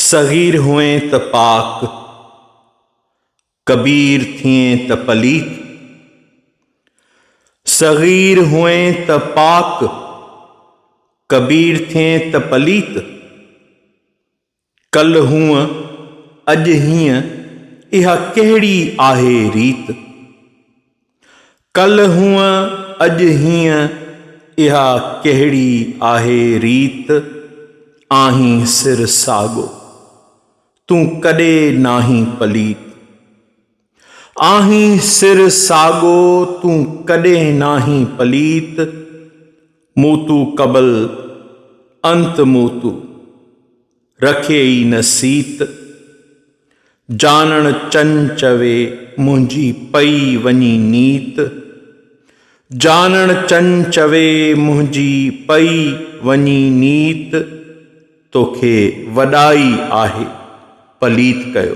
सगीर हुए त पाक, कबीर थिए त पलीत। सगीर हुए त पाक, कबीर थिए त पलीत। कल हूअं अज हीअं इहा कहिड़ी आहे रीत। कल हूअं अज हीअं इहा कहिड़ी आहे रीत। आहीं सिर साॻो तूं कॾहिं नाहीं पलीत। आहीं सिर साॻो तूं कॾहिं नाहीं पलीत। मूतू कबल अंत मूतू रखे ई न सीत। जानण चंचवे मुंहिंजी पई वञी नीत। जानण चंचवे मुंहिंजी पई वञी नीत। तोखे वॾाई आहे पलीत कयो।